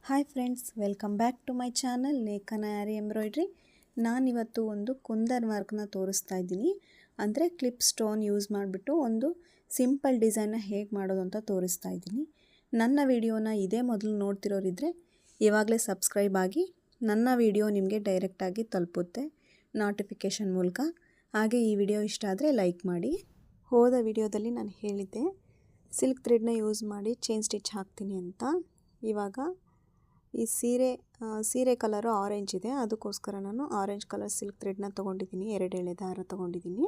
Hi friends, welcome back to my channel Lekhana aari embroidery. ನಾನಿವತ್ತು ಒಂದು ಕುಂದನ್ ವರ್ಕ್ನ ತೋರಿಸ್ತಾ ಇದ್ದೀನಿ. ಅಂದರೆ ಕ್ಲಿಪ್ ಸ್ಟೋನ್ ಯೂಸ್ ಮಾಡಿಬಿಟ್ಟು ಒಂದು ಸಿಂಪಲ್ ಡಿಸೈನ್ನ ಹೇಗೆ ಮಾಡೋದು ಅಂತ ತೋರಿಸ್ತಾ ಇದ್ದೀನಿ. ನನ್ನ ವಿಡಿಯೋನ ಇದೇ ಮೊದಲು ನೋಡ್ತಿರೋರಿದ್ದರೆ ಇವಾಗಲೇ ಸಬ್ಸ್ಕ್ರೈಬ್ ಆಗಿ. ನನ್ನ ವಿಡಿಯೋ ನಿಮಗೆ ಡೈರೆಕ್ಟಾಗಿ ತಲುಪುತ್ತೆ ನೋಟಿಫಿಕೇಷನ್ ಮೂಲಕ. ಹಾಗೆ ಈ ವಿಡಿಯೋ ಇಷ್ಟ ಆದರೆ ಲೈಕ್ ಮಾಡಿ. ಹೋದ ವಿಡಿಯೋದಲ್ಲಿ ನಾನು ಹೇಳಿದ್ದೆ ಸಿಲ್ಕ್ ಥ್ರೆಡ್ನ ಯೂಸ್ ಮಾಡಿ ಚೈನ್ ಸ್ಟಿಚ್ ಹಾಕ್ತೀನಿ ಅಂತ. ಇವಾಗ ಈ ಸೀರೆ ಕಲರು ಆರೆಂಜ್ ಇದೆ, ಅದಕ್ಕೋಸ್ಕರ ನಾನು ಆರೆಂಜ್ ಕಲರ್ ಸಿಲ್ಕ್ ಥ್ರೆಡ್ನ ತೊಗೊಂಡಿದ್ದೀನಿ. 2 ಎಳೆ ದಾರ ತೊಗೊಂಡಿದ್ದೀನಿ.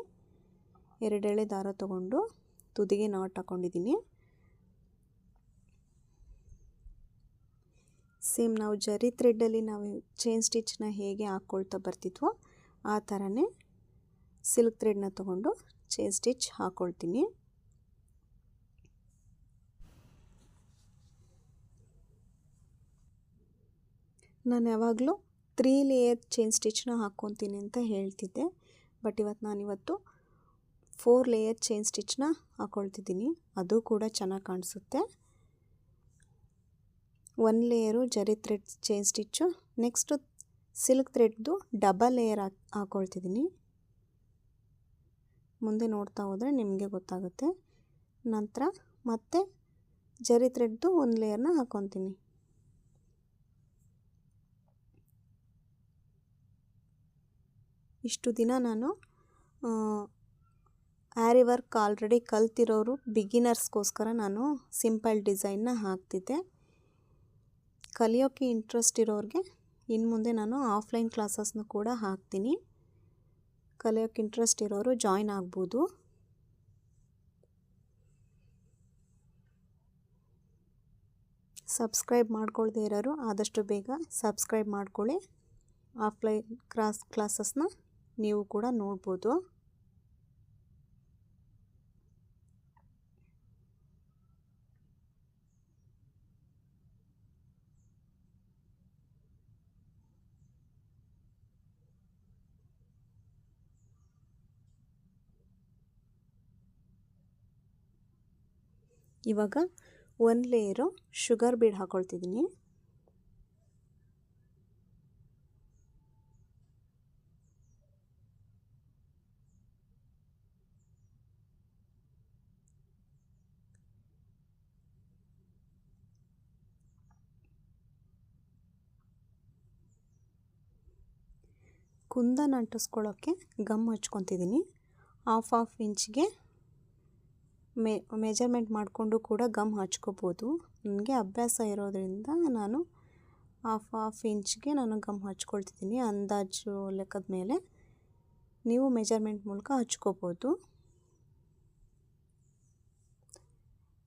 2 ಎಳೆ ದಾರ ತೊಗೊಂಡು ತುದಿಗೆ ನಾಟ್ ಹಾಕ್ಕೊಂಡಿದ್ದೀನಿ. ಸೇಮ್ ನಾವು ಜರಿ ಥ್ರೆಡ್ಡಲ್ಲಿ ನಾವು ಚೈನ್ ಸ್ಟಿಚ್ನ ಹೇಗೆ ಹಾಕ್ಕೊಳ್ತಾ ಬರ್ತಿದ್ವೋ ಆ ಥರನೇ ಸಿಲ್ಕ್ ಥ್ರೆಡ್ನ ತೊಗೊಂಡು ಚೈನ್ ಸ್ಟಿಚ್ ಹಾಕ್ಕೊಳ್ತೀನಿ. ನಾನು ಯಾವಾಗಲೂ 3 ಲೇಯರ್ ಚೈನ್ ಸ್ಟಿಚ್ನ ಹಾಕ್ಕೊತೀನಿ ಅಂತ ಹೇಳ್ತಿದ್ದೆ, ಬಟ್ ನಾನಿವತ್ತು 4 ಲೇಯರ್ ಚೈನ್ ಸ್ಟಿಚ್ನ ಹಾಕ್ಕೊಳ್ತಿದ್ದೀನಿ. ಅದು ಕೂಡ ಚೆನ್ನಾಗಿ ಕಾಣಿಸುತ್ತೆ. 1 layer zari thread chain stitch, next silk thread double layer ಹಾಕ್ಕೊಳ್ತಿದ್ದೀನಿ. ಮುಂದೆ ನೋಡ್ತಾ ಹೋದರೆ ನಿಮಗೆ ಗೊತ್ತಾಗುತ್ತೆ. ನಂತರ ಮತ್ತೆ ಜರಿ ಥ್ರೆಡ್ದು 1 ಲೇಯರ್ನ ಹಾಕ್ಕೊತೀನಿ. ಇಷ್ಟು ದಿನ ನಾನು ಆರಿ ವರ್ಕ್ ಆಲ್ರೆಡಿ ಕಲ್ತಿರೋರು ಬಿಗಿನರ್ಸ್ಗೋಸ್ಕರ ನಾನು ಸಿಂಪಲ್ ಡಿಸೈನ್ನ ಹಾಕ್ತಿದ್ದೆ. ಕಲಿಯೋಕ್ಕೆ ಇಂಟ್ರೆಸ್ಟ್ ಇರೋರಿಗೆ ಇನ್ನು ಮುಂದೆ ನಾನು ಆಫ್ಲೈನ್ ಕ್ಲಾಸಸ್ನ ಕೂಡ ಹಾಕ್ತೀನಿ. ಕಲಿಯೋಕ್ಕೆ ಇಂಟ್ರೆಸ್ಟ್ ಇರೋರು ಜಾಯ್ನ್ ಆಗ್ಬೋದು. ಸಬ್ಸ್ಕ್ರೈಬ್ ಮಾಡ್ಕೊಳ್ದೇ ಇರೋರು ಆದಷ್ಟು ಬೇಗ ಸಬ್ಸ್ಕ್ರೈಬ್ ಮಾಡ್ಕೊಳ್ಳಿ. ಆಫ್ಲೈನ್ ಕ್ಲಾಸಸ್ನ ನೀವು ಕೂಡ ನೋಡ್ಬೋದು. ಇವಾಗ 1 ಲೇಯರು ಶುಗರ್ ಬೀಡ್ ಹಾಕ್ಕೊಳ್ತಿದ್ದೀನಿ. ಕುಂದನ್ ಅಂಟಿಸ್ಕೊಳ್ಳೋಕ್ಕೆ ಗಮ್ ಹಚ್ಕೊತಿದ್ದೀನಿ. ಹಾಫ್ ಇಂಚ್ಗೆ ಮೆಜರ್ಮೆಂಟ್ ಮಾಡಿಕೊಂಡು ಕೂಡ ಗಮ್ ಹಚ್ಕೋಬೋದು. ನನಗೆ ಅಭ್ಯಾಸ ಇರೋದ್ರಿಂದ ನಾನು ಹಾಫ್ ಇಂಚ್ಗೆ ನಾನು ಗಮ್ ಹಚ್ಕೊಳ್ತಿದ್ದೀನಿ. ಅಂದಾಜು ಲೆಕ್ಕದ ಮೇಲೆ ನೀವು ಮೆಜರ್ಮೆಂಟ್ ಮೂಲಕ ಹಚ್ಕೋಬೋದು.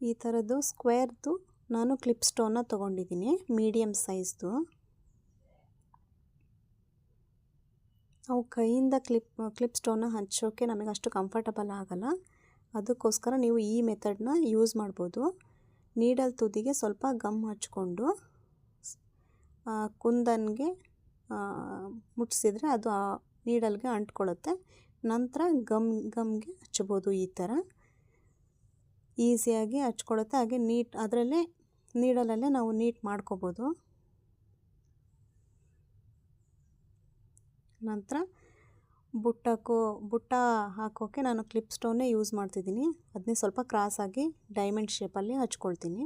ಈ ಥರದ್ದು ಸ್ಕ್ವೇರ್ದು ನಾನು ಕ್ಲಿಪ್ ಸ್ಟೋನ್ನ ತೊಗೊಂಡಿದ್ದೀನಿ, ಮೀಡಿಯಮ್ ಸೈಜ್ದು. ನಾವು ಕೈಯಿಂದ ಕ್ಲಿಪ್ ಸ್ಟೋನ್ನ ಹಚ್ಚೋಕ್ಕೆ ನಮಗೆ ಅಷ್ಟು ಕಂಫರ್ಟಬಲ್ ಆಗಲ್ಲ. ಅದಕ್ಕೋಸ್ಕರ ನೀವು ಈ ಮೆಥಡ್ನ ಯೂಸ್ ಮಾಡ್ಬೋದು. ನೀಡಲ್ ತುದಿಗೆ ಸ್ವಲ್ಪ ಗಮ್ ಹಚ್ಕೊಂಡು ಕುಂದನ್ಗೆ ಮುಟ್ಟಿಸಿದ್ರೆ ಅದು ನೀಡಲ್ಗೆ ಅಂಟ್ಕೊಳ್ಳುತ್ತೆ. ನಂತರ ಗಮ್ಗೆ ಹಚ್ಬೋದು. ಈ ಥರ ಈಸಿಯಾಗಿ ಹಚ್ಕೊಳ್ಳುತ್ತೆ. ಹಾಗೆ ಅದರಲ್ಲೇ ನೀಡಲಲ್ಲೇ ನಾವು ನೀಟ್ ಮಾಡ್ಕೋಬೋದು. ನಂತರ ಬುಟ್ಟ ಹಾಕೋಕ್ಕೆ ನಾನು ಕ್ಲಿಪ್ ಸ್ಟೋನ್ನೇ ಯೂಸ್ ಮಾಡ್ತಿದ್ದೀನಿ. ಅದನ್ನೇ ಸ್ವಲ್ಪ ಕ್ರಾಸಾಗಿ ಡೈಮಂಡ್ ಶೇಪಲ್ಲಿ ಹಚ್ಕೊಳ್ತೀನಿ.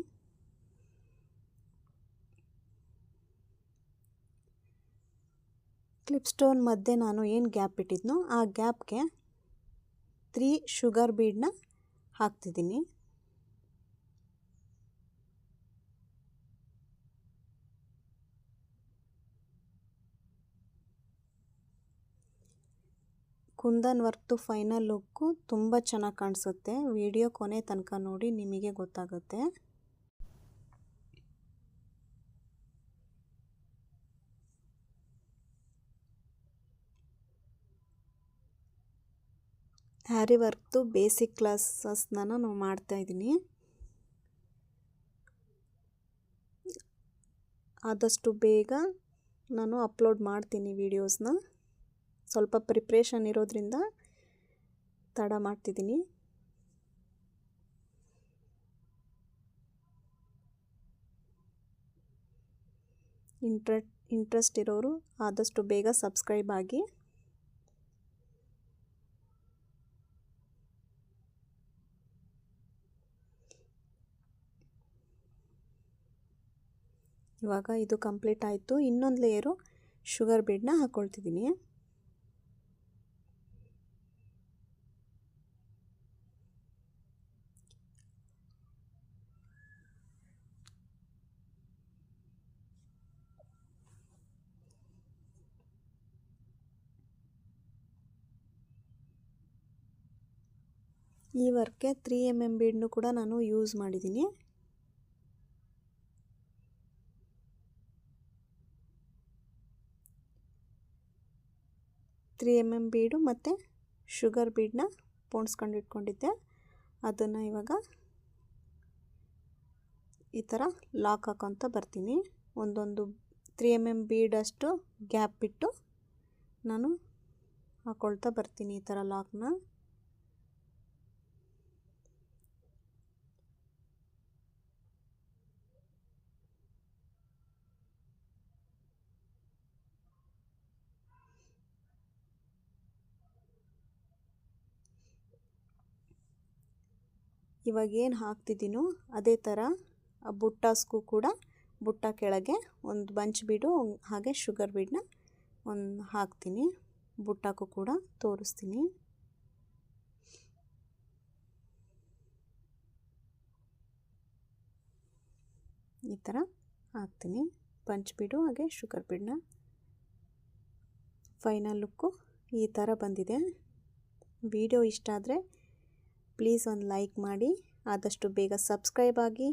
ಕ್ಲಿಪ್ ಸ್ಟೋನ್ ಮಧ್ಯೆ ನಾನು ಏನು ಗ್ಯಾಪ್ ಇಟ್ಟಿದ್ನೋ ಆ ಗ್ಯಾಪ್ಗೆ 3 ಶುಗರ್ ಬೀಡನ್ನ ಹಾಕ್ತಿದ್ದೀನಿ. ಕುಂದನ್ ವರ್ಕ್ದು ಫೈನಲ್ ಲುಕ್ಕು ತುಂಬ ಚೆನ್ನಾಗಿ ಕಾಣಿಸುತ್ತೆ. ವಿಡಿಯೋ ಕೊನೆ ತನಕ ನೋಡಿ, ನಿಮಗೆ ಗೊತ್ತಾಗುತ್ತೆ. ಆರಿ ವರ್ಕ್ದು ಬೇಸಿಕ್ ಕ್ಲಾಸಸ್ನ ನಾನು ಮಾಡ್ತಾಯಿದ್ದೀನಿ. ಆದಷ್ಟು ಬೇಗ ನಾನು ಅಪ್ಲೋಡ್ ಮಾಡ್ತೀನಿ ವಿಡಿಯೋಸ್ನ. ಸ್ವಲ್ಪ ಪ್ರಿಪ್ರೇಷನ್ ಇರೋದ್ರಿಂದ ತಡ ಮಾಡ್ತಿದ್ದೀನಿ. ಇಂಟ್ರೆಸ್ಟ್ ಇರೋರು ಆದಷ್ಟು ಬೇಗ ಸಬ್ಸ್ಕ್ರೈಬ್ ಆಗಿ. ಇವಾಗ ಇದು ಕಂಪ್ಲೀಟ್ ಆಯಿತು. ಇನ್ನೊಂದು ಲೇಯರು ಶುಗರ್ ಬೀಡನ್ನ ಹಾಕ್ಕೊಳ್ತಿದ್ದೀನಿ. ಈ ವರ್ಕ್ಗೆ 3 mm ಬೀಡನ್ನು ಕೂಡ ನಾನು ಯೂಸ್ ಮಾಡಿದ್ದೀನಿ. 3 mm ಬೀಡು ಮತ್ತು ಶುಗರ್ ಬೀಡನ್ನ ಪೋಣಿಸ್ಕೊಂಡು ಇಟ್ಕೊಂಡಿದ್ದೆ. ಅದನ್ನು ಇವಾಗ ಈ ಥರ ಲಾಕ್ ಹಾಕೊತ ಬರ್ತೀನಿ. ಒಂದೊಂದು 3 mm ಬೀಡಷ್ಟು ಗ್ಯಾಪ್ ಬಿಟ್ಟು ನಾನು ಹಾಕ್ಕೊಳ್ತಾ ಬರ್ತೀನಿ ಈ ಥರ ಲಾಕ್ನ. ಇವಾಗ ಏನು ಹಾಕ್ತಿದ್ದೀನೋ ಅದೇ ಥರ ಆ ಬುಟ್ಟಾಸ್ಗೂ ಕೂಡ ಬುಟ್ಟ ಕೆಳಗೆ ಒಂದು ಬಂಚ್ ಬೀಡು ಹಾಗೆ ಶುಗರ್ ಬೀಡನ್ನ ಒಂದು ಹಾಕ್ತೀನಿ. ಬುಟ್ಟಕ್ಕೂ ಕೂಡ ತೋರಿಸ್ತೀನಿ. ಈ ಥರ ಹಾಕ್ತೀನಿ ಬಂಚ್ ಬೀಡು ಹಾಗೆ ಶುಗರ್ ಬೀಡನ್ನ. ಫೈನಲ್ ಲುಕ್ಕು ಈ ಥರ ಬಂದಿದೆ. ವಿಡಿಯೋ ಇಷ್ಟ ಆದರೆ ಪ್ಲೀಸ್ ಒಂದು ಲೈಕ್ ಮಾಡಿ, ಆದಷ್ಟು ಬೇಗ ಸಬ್ಸ್ಕ್ರೈಬ್ ಆಗಿ.